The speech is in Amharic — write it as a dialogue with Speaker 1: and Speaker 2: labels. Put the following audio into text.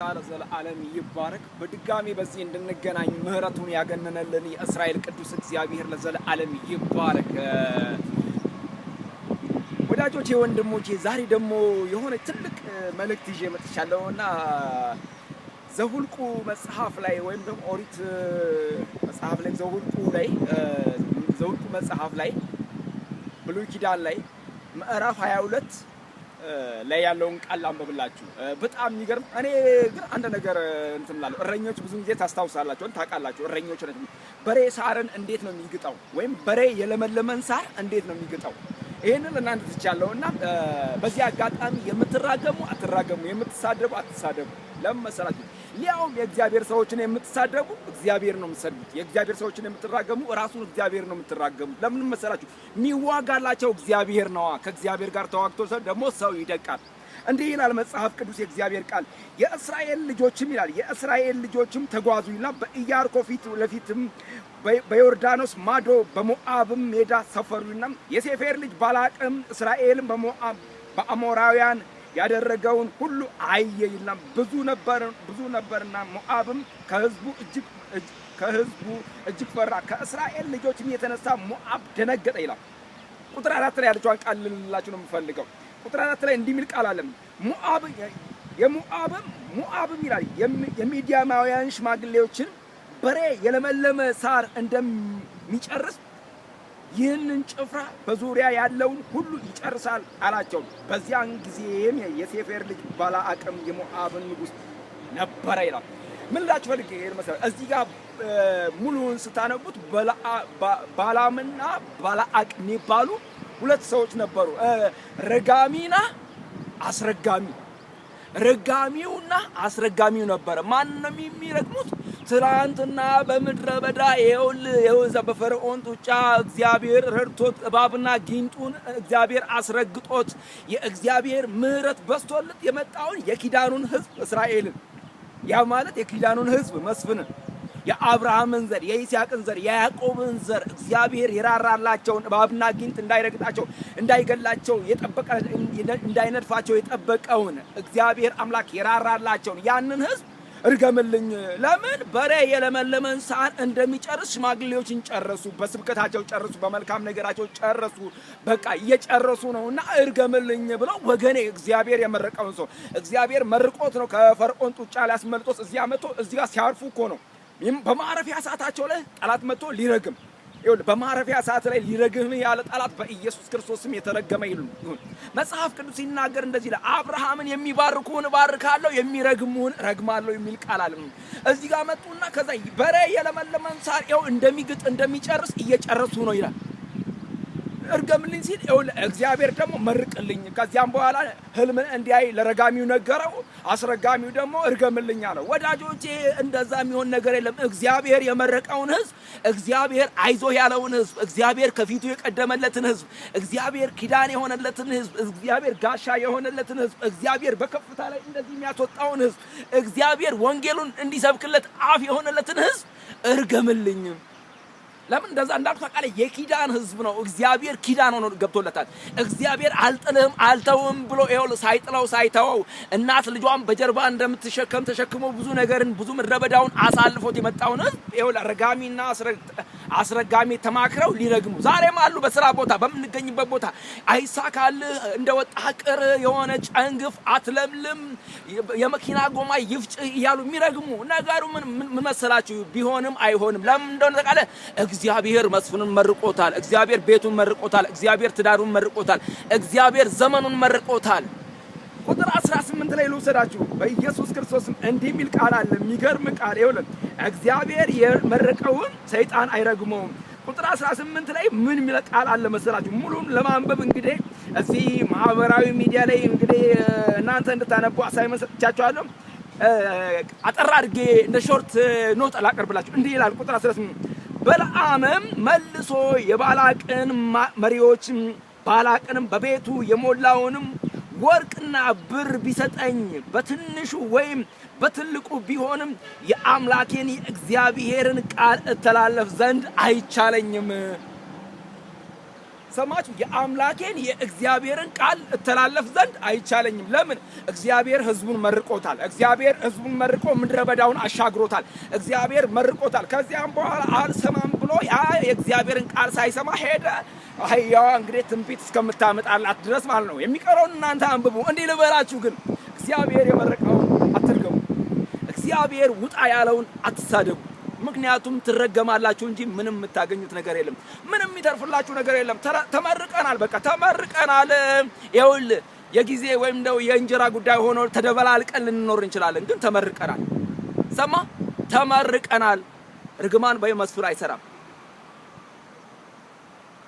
Speaker 1: ቃል ዘላለም ይባረክ በድጋሚ በዚህ እንድንገናኝ ምህረቱን ያገነነልን የእስራኤል ቅዱስ እግዚአብሔር ለዘላለም ይባረክ። ወዳጆቼ ወንድሞቼ ዛሬ ደግሞ የሆነ ትልቅ መልእክት ይዤ መጥቻለሁና ዘሁልቁ መጽሐፍ ላይ ወይም ደግሞ ኦሪት መጽሐፍ ላይ ዘሁልቁ መጽሐፍ ላይ ብሉይ ኪዳን ላይ ምዕራፍ 22 ላይ ያለውን ቃል አንብብላችሁ በጣም ይገርም። እኔ ግን አንድ ነገር እንትምላለሁ። እረኞች ብዙ ጊዜ ታስታውሳላችሁ ታውቃላችሁ። እረኞች ነው በሬ ሳርን እንዴት ነው የሚግጠው ወይም በሬ የለመለመን ሳር እንዴት ነው የሚግጠው? ይሄንን እናንተ ትቻለውና በዚህ አጋጣሚ የምትራገሙ አትራገሙ፣ የምትሳደቡ አትሳደቡ። ለምን መሰላችሁ? ሊያውም የእግዚአብሔር ሰዎችን የምትሳደቡ እግዚአብሔር ነው የምትሰድቡት። የእግዚአብሔር ሰዎችን የምትራገሙ ራሱን እግዚአብሔር ነው የምትራገሙ። ለምን መሰላችሁ? የሚዋጋላቸው እግዚአብሔር ነዋ። ከእግዚአብሔር ጋር ተዋግቶ ደግሞ ሰው ይደቃል። እንዲህ ይላል መጽሐፍ ቅዱስ የእግዚአብሔር ቃል። የእስራኤል ልጆችም ይላል የእስራኤል ልጆችም ተጓዙ ይላል በኢያሪኮ ፊት ለፊትም በዮርዳኖስ ማዶ በሞዓብም ሜዳ ሰፈሩና የሴፌር ልጅ ባላቅም እስራኤልም በሞዓብ በአሞራውያን ያደረገውን ሁሉ አየ ይላል። ብዙ ነበርና ሞዓብም ከህዝቡ እጅግ ፈራ። ከእስራኤል ልጆችም የተነሳ ሞዓብ ደነገጠ ይላል። ቁጥር 4 ላይ ያለችውን ቃል ልላችሁ ነው የምፈልገው። ቁጥር 4 ላይ እንዲህ የሚል ቃል አለ። ሞዓብም ይላል የሚዲያማውያን ሽማግሌዎችን በሬ የለመለመ ሳር እንደሚጨርስ ይህንን ጭፍራ በዙሪያ ያለውን ሁሉ ይጨርሳል አላቸው። በዚያን ጊዜም የሴፌር ልጅ ባላቅም የሞዓብን ንጉሥ ነበረ ይላል። ምን ላችሁ ፈልጌ መሰለህ? እዚህ ጋር ሙሉውን ስታነቡት ባላምና ባላቅ የሚባሉ ሁለት ሰዎች ነበሩ። ረጋሚና አስረጋሚ። ረጋሚውና አስረጋሚው ነበረ። ማን ነው የሚረግሙት? ትላንትና በምድረ በዳ ይኸውልህ በፈርዖን ጡጫ እግዚአብሔር ረድቶት እባብና ጊንጡን እግዚአብሔር አስረግጦት የእግዚአብሔር ምሕረት በስቶለት የመጣውን የኪዳኑን ሕዝብ እስራኤልን ያ ማለት የኪዳኑን ሕዝብ መስፍንን የአብርሃምን ዘር የይስሐቅን ዘር የያዕቆብን ዘር እግዚአብሔር የራራላቸውን እባብና ጊንጥ እንዳይረግጣቸው እንዳይገላቸው የጠበቀ እንዳይነድፋቸው የጠበቀውን እግዚአብሔር አምላክ የራራላቸውን ያንን ሕዝብ እርገምልኝ። ለምን? በሬ የለመለመን ሳር እንደሚጨርስ ሽማግሌዎችን ጨረሱ፣ በስብከታቸው ጨረሱ፣ በመልካም ነገራቸው ጨረሱ። በቃ እየጨረሱ ነውና እርገምልኝ ብለው ወገኔ እግዚአብሔር የመረቀውን ሰው እግዚአብሔር መርቆት ነው ከፈርዖን ጡጫ ሊያስመልጦት እዚህ አመቶ እዚህ ጋር ሲያርፉ እኮ ነው። በማረፊያ ሰዓታቸው ላይ ጠላት መጥቶ ሊረግም ይሁን። በማረፊያ ሰዓት ላይ ሊረግም ያለ ጠላት በኢየሱስ ክርስቶስ ስም የተረገመ ይሁን። መጽሐፍ ቅዱስ ሲናገር እንደዚህ ይላል፣ አብርሃምን የሚባርኩን እባርካለሁ የሚረግሙን ረግማለሁ የሚል ቃል አለ። እዚህ ጋር መጡና ከዛ በሬ የለመለመን ሳር ይኸው እንደሚግጥ እንደሚጨርስ እየጨረሱ ነው ይላል። እርገምልኝ ሲል ይኸውልህ እግዚአብሔር ደግሞ መርቅልኝ። ከዚያም በኋላ ህልምን እንዲያይ ለረጋሚው ነገረው፣ አስረጋሚው ደግሞ እርገምልኝ አለው። ወዳጆቼ እንደዛ የሚሆን ነገር የለም። እግዚአብሔር የመረቀውን ህዝብ፣ እግዚአብሔር አይዞህ ያለውን ህዝብ፣ እግዚአብሔር ከፊቱ የቀደመለትን ህዝብ፣ እግዚአብሔር ኪዳን የሆነለትን ህዝብ፣ እግዚአብሔር ጋሻ የሆነለትን ህዝብ፣ እግዚአብሔር በከፍታ ላይ እንደዚህ የሚያስወጣውን ህዝብ፣ እግዚአብሔር ወንጌሉን እንዲሰብክለት አፍ የሆነለትን ህዝብ እርገምልኝ። ለምን እንደዛ እንዳልኩ ታውቃለህ? የኪዳን ህዝብ ነው። እግዚአብሔር ኪዳን ሆኖ ገብቶለታል። እግዚአብሔር አልጥልህም አልተውም ብሎ ይኸውልህ ሳይጥለው ሳይተወው እናት ልጇን በጀርባ እንደምትሸከም ተሸክሞ ብዙ ነገርን ብዙ ምድረበዳውን አሳልፎት የመጣውን ህዝብ ይኸውልህ ረጋሚና አስረጋሚ ተማክረው ሊረግሙ ዛሬም አሉ። በስራ ቦታ በምንገኝበት ቦታ አይሳካልህ እንደወጣህ ቅር የሆነ ጨንግፍ አትለምልም የመኪና ጎማ ይፍጭ እያሉ የሚረግሙ ነገሩ ምን መሰላችሁ? ቢሆንም አይሆንም። ለምን እንደሆነ ታውቃለህ? እግዚአብሔር መስፍኑን መርቆታል። እግዚአብሔር ቤቱን መርቆታል። እግዚአብሔር ትዳሩን መርቆታል። እግዚአብሔር ዘመኑን መርቆታል። ቁጥር 18 ላይ ልውሰዳችሁ። በኢየሱስ ክርስቶስም እንዲህ የሚል ቃል አለ። የሚገርም ቃል ይኸውልህ፣ እግዚአብሔር የመረቀውን ሰይጣን አይረግመውም። ቁጥር 18 ላይ ምን የሚል ቃል አለ መሰላችሁ? ሙሉን ለማንበብ እንግዲህ እዚህ ማህበራዊ ሚዲያ ላይ እንግዲህ እናንተ እንድታነቡ አሳይመንት ሰጥቻችኋለሁ። አጠር አድርጌ እንደ ሾርት ኖት ላቀርብላችሁ። እንዲህ ይላል ቁጥር 18 በለዓምም መልሶ የባላቅን መሪዎች ባላቅንም በቤቱ የሞላውንም ወርቅና ብር ቢሰጠኝ በትንሹ ወይም በትልቁ ቢሆንም የአምላኬን የእግዚአብሔርን ቃል እተላለፍ ዘንድ አይቻለኝም። ሰማችሁ? የአምላኬን የእግዚአብሔርን ቃል እተላለፍ ዘንድ አይቻለኝም። ለምን? እግዚአብሔር ሕዝቡን መርቆታል። እግዚአብሔር ሕዝቡን መርቆ ምድረ በዳውን አሻግሮታል። እግዚአብሔር መርቆታል። ከዚያም በኋላ አልሰማም ብሎ ያ የእግዚአብሔርን ቃል ሳይሰማ ሄደ። አህያዋ እንግዲህ ትንቢት እስከምታመጣላት ድረስ ማለት ነው። የሚቀረውን እናንተ አንብቡ። እንዲህ ልበላችሁ ግን እግዚአብሔር የመረቀውን አትርገሙ። እግዚአብሔር ውጣ ያለውን አትሳደቡ። ምክንያቱም ትረገማላችሁ እንጂ ምንም የምታገኙት ነገር የለም። ምንም የሚተርፍላችሁ ነገር የለም። ተመርቀናል፣ በቃ ተመርቀናል። ይኸውልህ የጊዜ ወይም ነው የእንጀራ ጉዳይ ሆኖ ተደበላልቀን ልንኖር እንችላለን፣ ግን ተመርቀናል። ሰማ? ተመርቀናል። ርግማን በመስፍር አይሰራም።